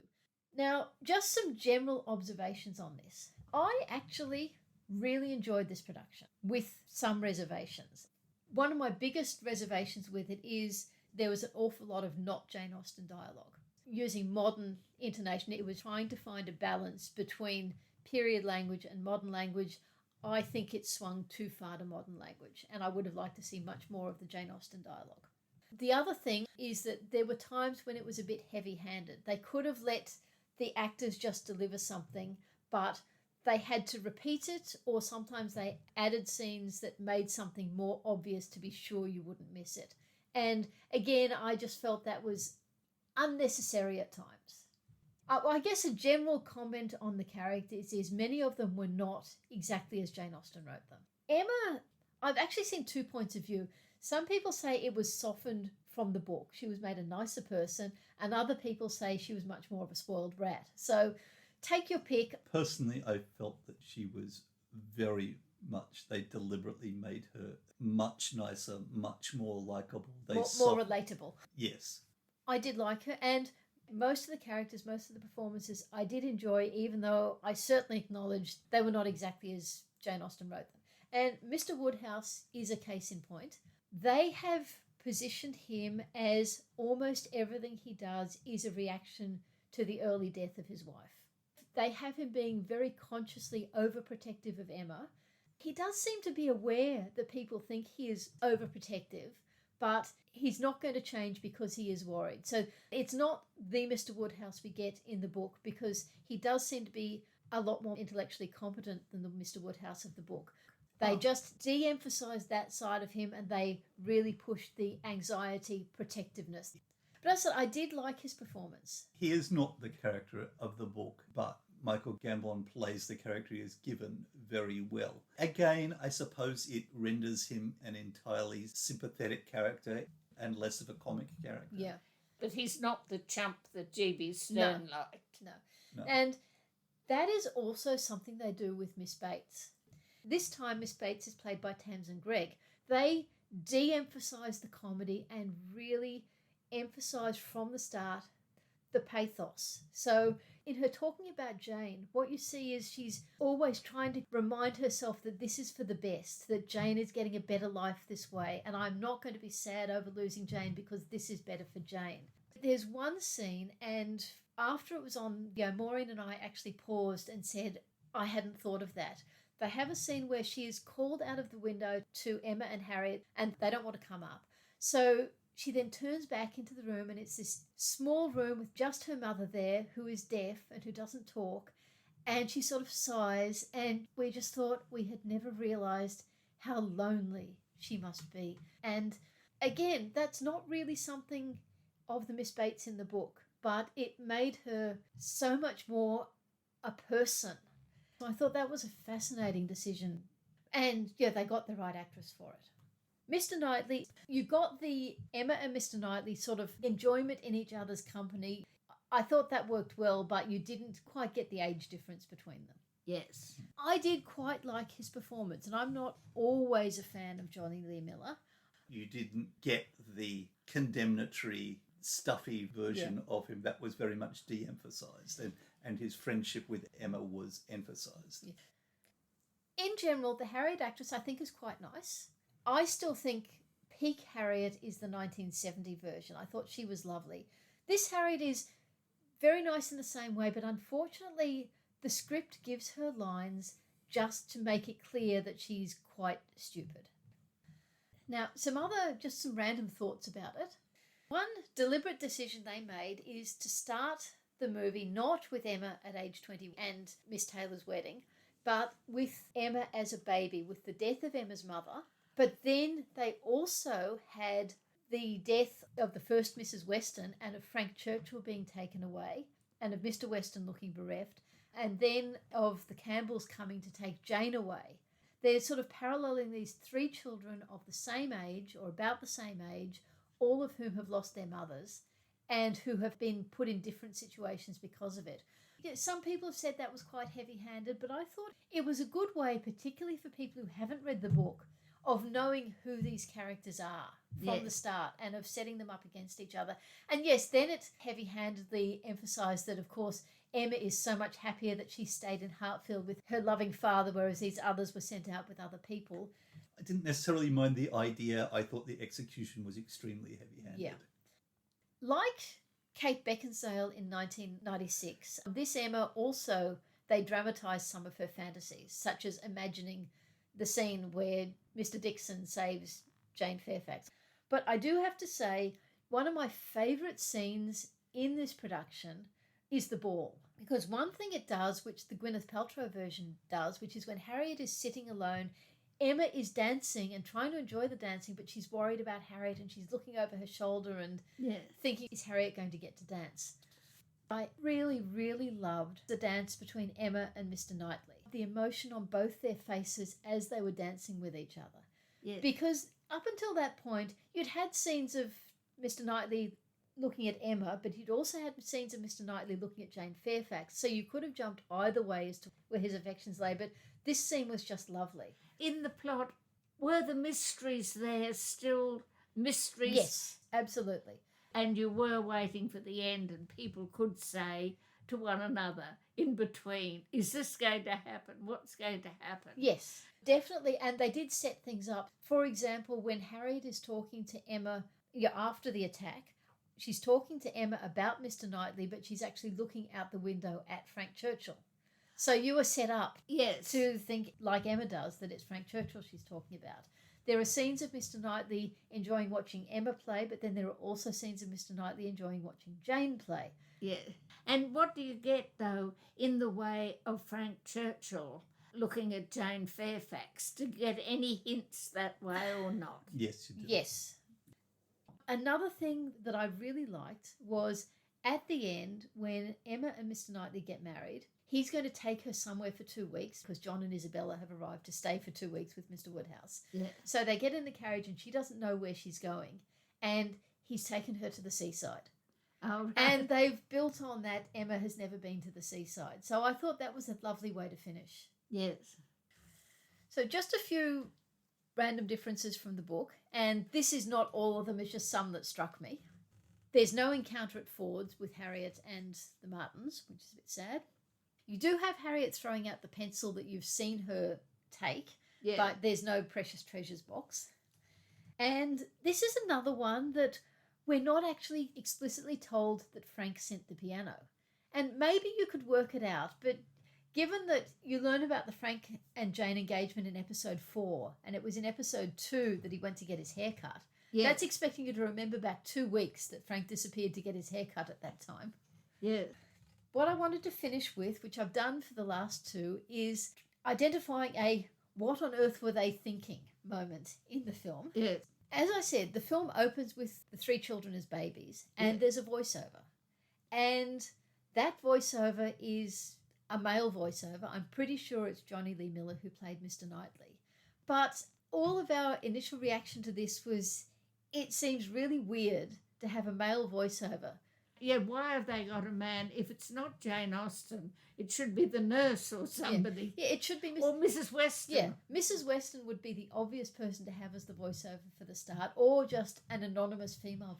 Now, just some general observations on this. I actually really enjoyed this production, with some reservations. One of my biggest reservations with it is there was an awful lot of not Jane Austen dialogue. Using modern intonation, it was trying to find a balance between period language and modern language. I think it swung too far to modern language, and I would have liked to see much more of the Jane Austen dialogue. The other thing is that there were times when it was a bit heavy-handed. They could have let the actors just deliver something, but they had to repeat it, or sometimes they added scenes that made something more obvious to be sure you wouldn't miss it. And again, I just felt that was unnecessary at times. I guess a general comment on the characters is many of them were not exactly as Jane Austen wrote them. Emma, I've actually seen 2 points of view. Some people say it was softened from the book. She was made a nicer person, and other people say she was much more of a spoiled brat. So take your pick. Personally, I felt that she was very much. They deliberately made her much nicer, much more likeable. More relatable. Yes. I did like her, and most of the characters, most of the performances I did enjoy, even though I certainly acknowledged they were not exactly as Jane Austen wrote them. And Mr Woodhouse is a case in point. They have positioned him as almost everything he does is a reaction to the early death of his wife. They have him being very consciously overprotective of Emma. He does seem to be aware that people think he is overprotective, but he's not going to change because he is worried. So it's not the Mr Woodhouse we get in the book, because he does seem to be a lot more intellectually competent than the Mr Woodhouse of the book. They just de-emphasise that side of him, and they really push the anxiety, protectiveness. But as I said, I did like his performance. He is not the character of the book, but Michael Gambon plays the character he is given very well. Again, I suppose it renders him an entirely sympathetic character and less of a comic character. Yeah. But he's not the chump that G.B. Stern liked. No. And that is also something they do with Miss Bates. This time Miss Bates is played by Tamsin Gregg. They de-emphasise the comedy and really emphasise from the start the pathos. So in her talking about Jane, what you see is she's always trying to remind herself that this is for the best, that Jane is getting a better life this way, and I'm not going to be sad over losing Jane because this is better for Jane. There's one scene, and after it was on, Maureen and I actually paused and said, I hadn't thought of that. They have a scene where she is called out of the window to Emma and Harriet, and they don't want to come up. So she then turns back into the room, and it's this small room with just her mother there, who is deaf and who doesn't talk. And she sort of sighs, and we just thought we had never realised how lonely she must be. And again, that's not really something of the Miss Bates in the book, but it made her so much more a person. So I thought that was a fascinating decision. And yeah, they got the right actress for it. Mr Knightley, you got the Emma and Mr Knightley sort of enjoyment in each other's company. I thought that worked well, but you didn't quite get the age difference between them. Yes. I did quite like his performance, and I'm not always a fan of Johnny Lee Miller. You didn't get the condemnatory, stuffy version of him. That was very much de-emphasised, and his friendship with Emma was emphasised. Yeah. In general, the Harriet actress I think is quite nice. I still think peak Harriet is the 1970 version. I thought she was lovely. This Harriet is very nice in the same way, but unfortunately the script gives her lines just to make it clear that she's quite stupid. Now, some random thoughts about it. One deliberate decision they made is to start the movie not with Emma at age 20 and Miss Taylor's wedding, but with Emma as a baby, with the death of Emma's mother. But then they also had the death of the first Mrs Weston and of Frank Churchill being taken away, and of Mr Weston looking bereft, and then of the Campbells coming to take Jane away. They're sort of paralleling these three children of the same age, or about the same age, all of whom have lost their mothers and who have been put in different situations because of it. Some people have said that was quite heavy-handed, but I thought it was a good way, particularly for people who haven't read the book, of knowing who these characters are from the start and of setting them up against each other. And yes, then it heavy-handedly emphasised that, of course, Emma is so much happier that she stayed in Hartfield with her loving father, whereas these others were sent out with other people. I didn't necessarily mind the idea. I thought the execution was extremely heavy-handed. Yeah. Like Kate Beckinsale in 1996, this Emma also, they dramatised some of her fantasies, such as imagining the scene where Mr Dixon saves Jane Fairfax. But I do have to say, one of my favourite scenes in this production is the ball. Because one thing it does, which the Gwyneth Paltrow version does, which is when Harriet is sitting alone, Emma is dancing and trying to enjoy the dancing, but she's worried about Harriet and she's looking over her shoulder and thinking, is Harriet going to get to dance? I really, really loved the dance between Emma and Mr Knightley. The emotion on both their faces as they were dancing with each other. Yes. Because up until that point, you'd had scenes of Mr Knightley looking at Emma, but he'd also had scenes of Mr Knightley looking at Jane Fairfax, so you could have jumped either way as to where his affections lay, but this scene was just lovely. In the plot, were the mysteries there still mysteries? Yes, absolutely. And you were waiting for the end, and people could say to one another in between, is this going to happen? What's going to happen? Yes, definitely. And they did set things up. For example, when Harriet is talking to Emma after the attack, she's talking to Emma about Mr Knightley, but she's actually looking out the window at Frank Churchill. So you were set up to think, like Emma does, that it's Frank Churchill she's talking about. There are scenes of Mr Knightley enjoying watching Emma play, but then there are also scenes of Mr Knightley enjoying watching Jane play. Yeah. And what do you get, though, in the way of Frank Churchill looking at Jane Fairfax? To get any hints that way or not? Yes, you do. Yes. Another thing that I really liked was at the end, when Emma and Mr Knightley get married, he's going to take her somewhere for 2 weeks because John and Isabella have arrived to stay for 2 weeks with Mr Woodhouse. Yeah. So they get in the carriage and she doesn't know where she's going. And he's taken her to the seaside. Oh, right. And they've built on that Emma has never been to the seaside. So I thought that was a lovely way to finish. Yes. So just a few random differences from the book. And this is not all of them, it's just some that struck me. There's no encounter at Ford's with Harriet and the Martins, which is a bit sad. You do have Harriet throwing out the pencil that you've seen her take, but there's no precious treasures box. And this is another one that we're not actually explicitly told that Frank sent the piano. And maybe you could work it out, but given that you learn about the Frank and Jane engagement in episode 4, and it was in episode 2 that he went to get his hair cut, that's expecting you to remember back 2 weeks that Frank disappeared to get his hair cut at that time. Yeah. What I wanted to finish with, which I've done for the last 2, is identifying a what on earth were they thinking moment in the film. Yes. As I said, the film opens with the 3 children as babies, and there's a voiceover. And that voiceover is a male voiceover. I'm pretty sure it's Johnny Lee Miller who played Mr Knightley. But all of our initial reaction to this was, it seems really weird to have a male voiceover. Yeah, why have they got a man? If it's not Jane Austen, it should be the nurse or somebody. Yeah, it should be Or Mrs. Weston. Yeah, Mrs. Weston would be the obvious person to have as the voiceover for the start, or just an anonymous female.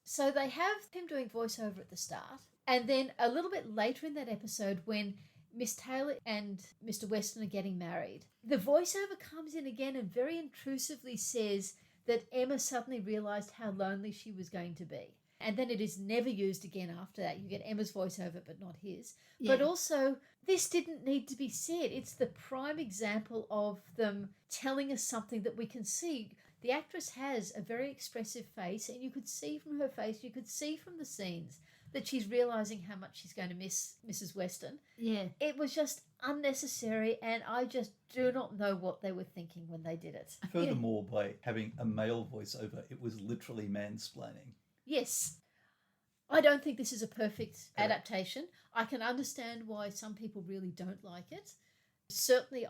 So they have him doing voiceover at the start, and then a little bit later in that episode when Miss Taylor and Mr. Weston are getting married, the voiceover comes in again and very intrusively says that Emma suddenly realised how lonely she was going to be. And then it is never used again after that. You get Emma's voiceover, but not his. Yeah. But also, this didn't need to be said. It's the prime example of them telling us something that we can see. The actress has a very expressive face, and you could see from her face, you could see from the scenes that she's realising how much she's going to miss Mrs. Weston. Yeah. It was just unnecessary, and I just do not know what they were thinking when they did it. Furthermore, by having a male voiceover, it was literally mansplaining. Yes. I don't think this is a perfect adaptation. I can understand why some people really don't like it. Certainly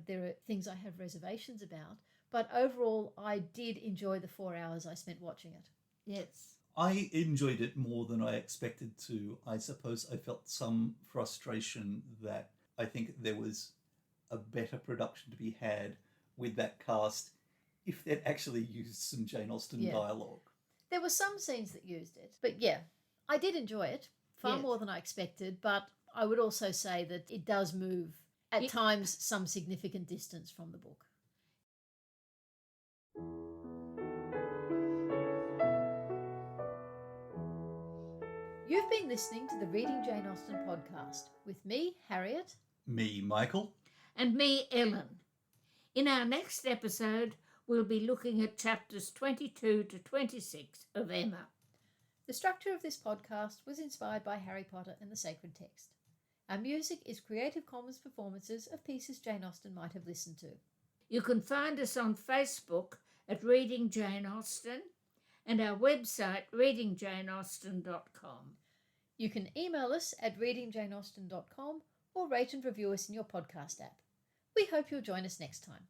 there are things I have reservations about, but overall I did enjoy the 4 hours I spent watching it. Yes. I enjoyed it more than I expected to. I suppose I felt some frustration that I think there was a better production to be had with that cast if they'd actually used some Jane Austen dialogue. There were some scenes that used it, but yeah, I did enjoy it far more than I expected, but I would also say that it does move at times some significant distance from the book. You've been listening to the Reading Jane Austen podcast with me, Harriet. Me, Michael. And me, Ellen. In our next episode, we'll be looking at chapters 22 to 26 of Emma. The structure of this podcast was inspired by Harry Potter and the Sacred Text. Our music is Creative Commons performances of pieces Jane Austen might have listened to. You can find us on Facebook at Reading Jane Austen and our website readingjaneausten.com. You can email us at readingjaneausten.com or rate and review us in your podcast app. We hope you'll join us next time.